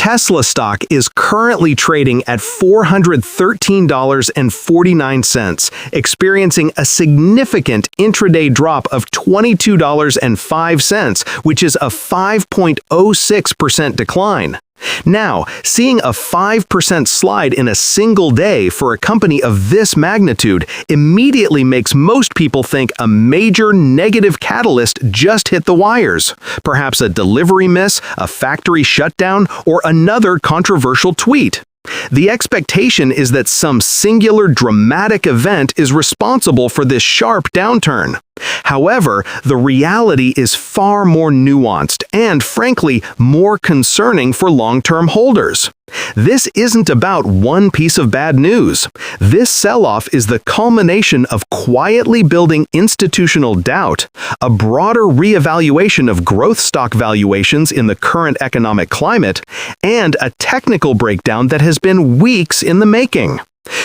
Tesla stock is currently trading at $413.49, experiencing a significant intraday drop of $22.05, which is a 5.06% decline. Now, seeing a 5% slide in a single day for a company of this magnitude immediately makes most people think a major negative catalyst just hit the wires. Perhaps a delivery miss, a factory shutdown, or another controversial tweet. The expectation is that some singular dramatic event is responsible for this sharp downturn. However, the reality is far more nuanced and, frankly, more concerning for long-term holders. This isn't about one piece of bad news. This sell-off is the culmination of quietly building institutional doubt, a broader reevaluation of growth stock valuations in the current economic climate, and a technical breakdown that has been weeks in the making.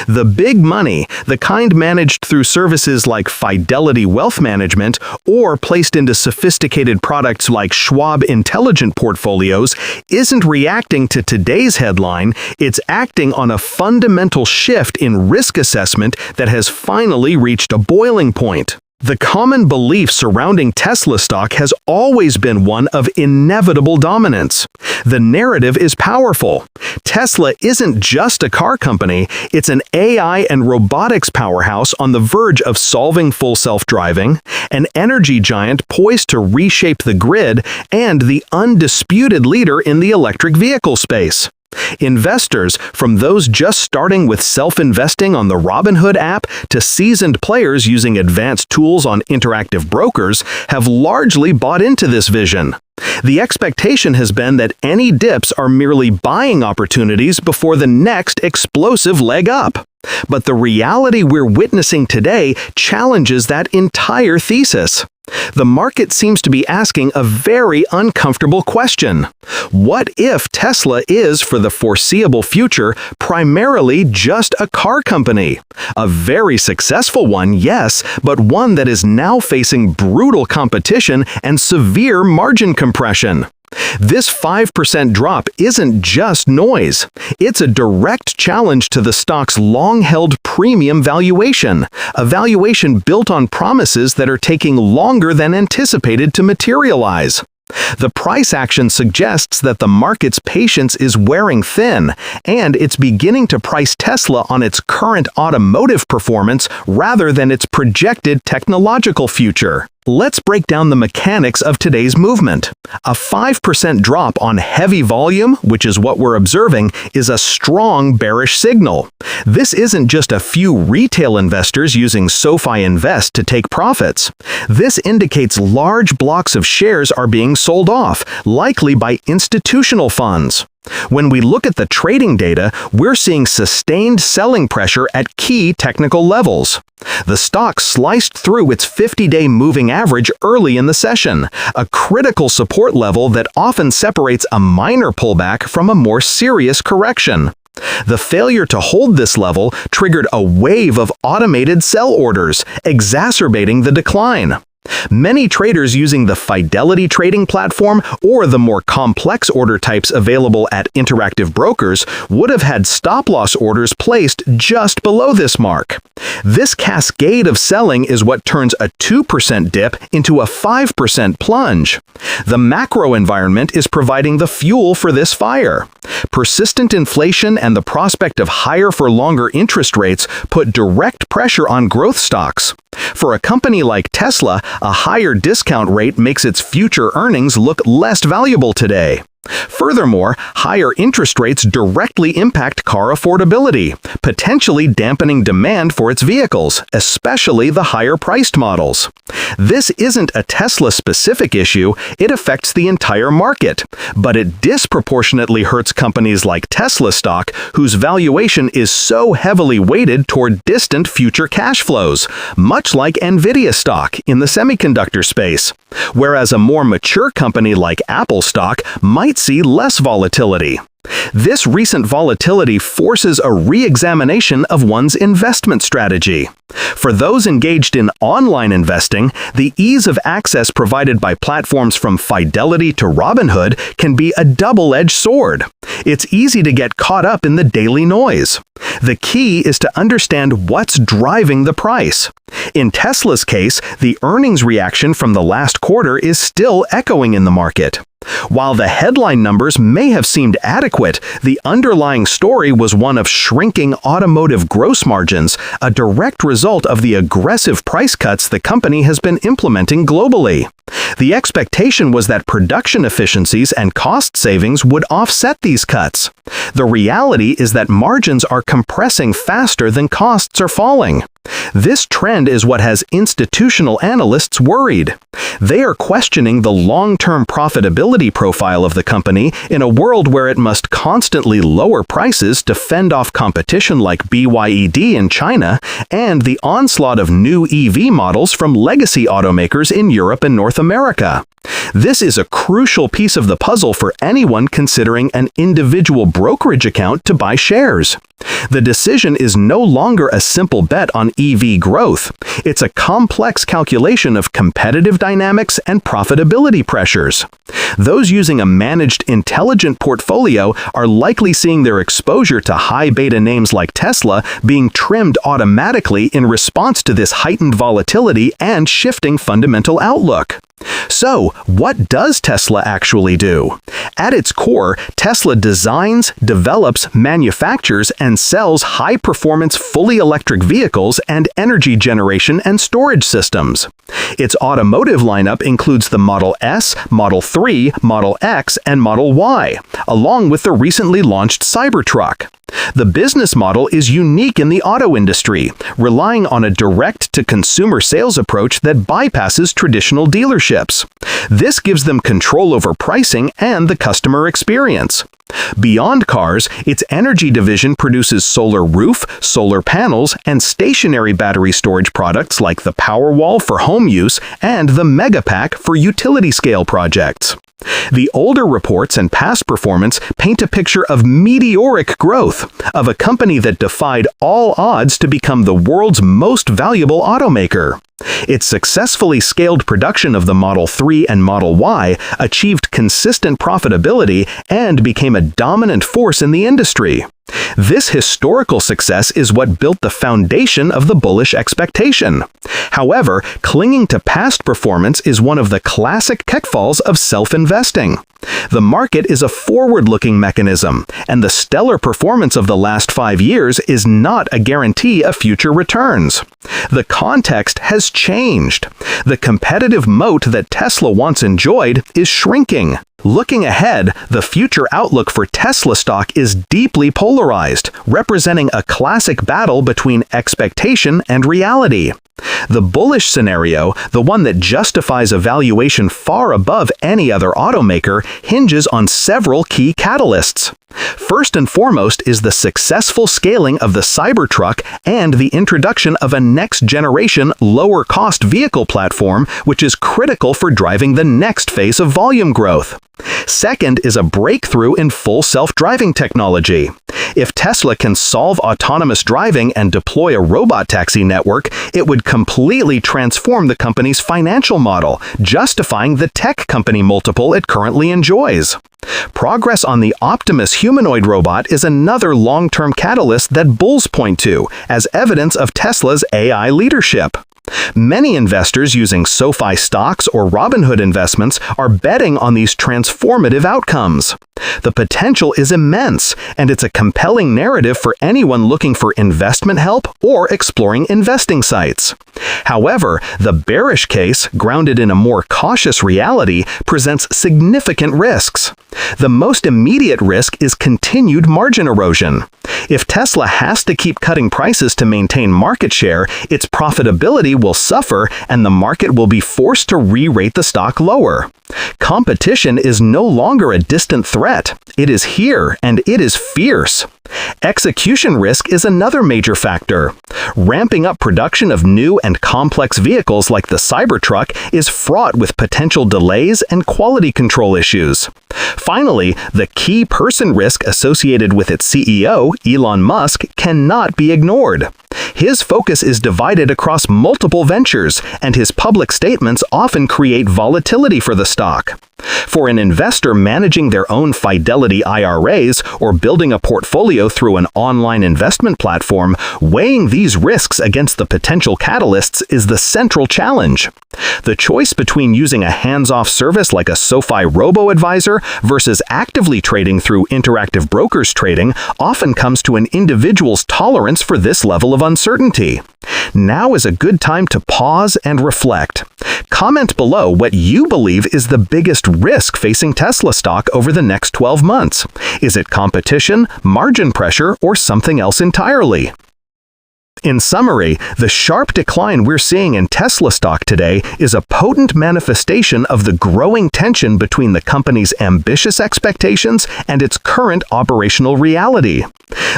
The big money, the kind managed through services like Fidelity Wealth Management or placed into sophisticated products like Schwab Intelligent Portfolios, isn't reacting to today's headline, it's acting on a fundamental shift in risk assessment that has finally reached a boiling point. The common belief surrounding Tesla stock has always been one of inevitable dominance. The narrative is powerful. Tesla isn't just a car company, it's an AI and robotics powerhouse on the verge of solving full self-driving, an energy giant poised to reshape the grid, and the undisputed leader in the electric vehicle space. Investors, from those just starting with self-investing on the Robinhood app to seasoned players using advanced tools on interactive brokers, have largely bought into this vision. The expectation has been that any dips are merely buying opportunities before the next explosive leg up. But the reality we're witnessing today challenges that entire thesis. The market seems to be asking a very uncomfortable question. What if Tesla is, for the foreseeable future, primarily just a car company? A very successful one, yes, but one that is now facing brutal competition and severe margin compression. This 5% drop isn't just noise. It's a direct challenge to the stock's long-held premium valuation, a valuation built on promises that are taking longer than anticipated to materialize. The price action suggests that the market's patience is wearing thin, and it's beginning to price Tesla on its current automotive performance rather than its projected technological future. Let's break down the mechanics of today's movement. A 5% drop on heavy volume, which is what we're observing, is a strong bearish signal. This isn't just a few retail investors using SoFi Invest to take profits. This indicates large blocks of shares are being sold off, likely by institutional funds. When we look at the trading data, we're seeing sustained selling pressure at key technical levels. The stock sliced through its 50-day moving average early in the session, a critical support level that often separates a minor pullback from a more serious correction. The failure to hold this level triggered a wave of automated sell orders, exacerbating the decline. Many traders using the Fidelity trading platform or the more complex order types available at interactive brokers would have had stop-loss orders placed just below this mark. This cascade of selling is what turns a 2% dip into a 5% plunge. The macro environment is providing the fuel for this fire. Persistent inflation and the prospect of higher-for-longer interest rates put direct pressure on growth stocks. For a company like Tesla, a higher discount rate makes its future earnings look less valuable today. Furthermore, higher interest rates directly impact car affordability, potentially dampening demand for its vehicles, especially the higher-priced models. This isn't a Tesla-specific issue, it affects the entire market, but it disproportionately hurts companies like Tesla stock, whose valuation is so heavily weighted toward distant future cash flows, much like Nvidia stock in the semiconductor space, whereas a more mature company like Apple stock might see less volatility. This recent volatility forces a re-examination of one's investment strategy. For those engaged in online investing, the ease of access provided by platforms from Fidelity to Robinhood can be a double-edged sword. It's easy to get caught up in the daily noise. The key is to understand what's driving the price. In Tesla's case, the earnings reaction from the last quarter is still echoing in the market. While the headline numbers may have seemed adequate, the underlying story was one of shrinking automotive gross margins, a direct result of the aggressive price cuts the company has been implementing globally. The expectation was that production efficiencies and cost savings would offset these cuts. The reality is that margins are compressing faster than costs are falling. This trend is what has institutional analysts worried. They are questioning the long-term profitability profile of the company in a world where it must constantly lower prices to fend off competition like BYD in China and the onslaught of new EV models from legacy automakers in Europe and North America. This is a crucial piece of the puzzle for anyone considering an individual brokerage account to buy shares. The decision is no longer a simple bet on EV growth. It's a complex calculation of competitive dynamics and profitability pressures. Those using a managed, intelligent portfolio are likely seeing their exposure to high beta names like Tesla being trimmed automatically in response to this heightened volatility and shifting fundamental outlook. So, what does Tesla actually do? At its core, Tesla designs, develops, manufactures, and sells high-performance fully electric vehicles and energy generation and storage systems. Its automotive lineup includes the Model S, Model 3, Model X, and Model Y, along with the recently launched Cybertruck. The business model is unique in the auto industry, relying on a direct-to-consumer sales approach that bypasses traditional dealerships. This gives them control over pricing and the customer experience. Beyond cars, its energy division produces solar roof, solar panels, and stationary battery storage products like the Powerwall for home use and the Megapack for utility-scale projects. The older reports and past performance paint a picture of meteoric growth, of a company that defied all odds to become the world's most valuable automaker. Its successfully scaled production of the Model 3 and Model Y achieved consistent profitability and became a dominant force in the industry. This historical success is what built the foundation of the bullish expectation. However, clinging to past performance is one of the classic pitfalls of self-investing. The market is a forward-looking mechanism, and the stellar performance of the last 5 years is not a guarantee of future returns. The context has changed. The competitive moat that Tesla once enjoyed is shrinking. Looking ahead, the future outlook for Tesla stock is deeply polarized, representing a classic battle between expectation and reality. The bullish scenario, the one that justifies a valuation far above any other automaker, hinges on several key catalysts. First and foremost is the successful scaling of the Cybertruck and the introduction of a next-generation, lower-cost vehicle platform, which is critical for driving the next phase of volume growth. Second is a breakthrough in full self-driving technology. If Tesla can solve autonomous driving and deploy a robotaxi network, it would completely transform the company's financial model, justifying the tech company multiple it currently enjoys. Progress on the Optimus humanoid robot is another long-term catalyst that bulls point to as evidence of Tesla's AI leadership. Many investors using SoFi stocks or Robinhood investments are betting on these transformative outcomes. The potential is immense, and it's a compelling narrative for anyone looking for investment help or exploring investing sites. However, the bearish case, grounded in a more cautious reality, presents significant risks. The most immediate risk is continued margin erosion. If Tesla has to keep cutting prices to maintain market share, its profitability will suffer and the market will be forced to re-rate the stock lower. Competition is no longer a distant threat. It is here, and it is fierce. Execution risk is another major factor. Ramping up production of new and complex vehicles like the Cybertruck is fraught with potential delays and quality control issues. Finally, the key person risk associated with its CEO, Elon Musk, cannot be ignored. His focus is divided across multiple ventures, and his public statements often create volatility for the stock. For an investor managing their own Fidelity IRAs or building a portfolio through an online investment platform, weighing these risks against the potential catalysts is the central challenge. The choice between using a hands-off service like a SoFi robo-advisor versus actively trading through interactive brokers trading often comes to an individual's tolerance for this level of uncertainty. Now is a good time to pause and reflect. Comment below what you believe is the biggest risk facing Tesla stock over the next 12 months. Is it competition, margin pressure, or something else entirely? In summary, the sharp decline we're seeing in Tesla stock today is a potent manifestation of the growing tension between the company's ambitious expectations and its current operational reality.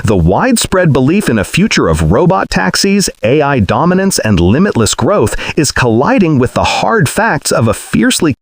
The widespread belief in a future of robot taxis, AI dominance, and limitless growth is colliding with the hard facts of a fiercely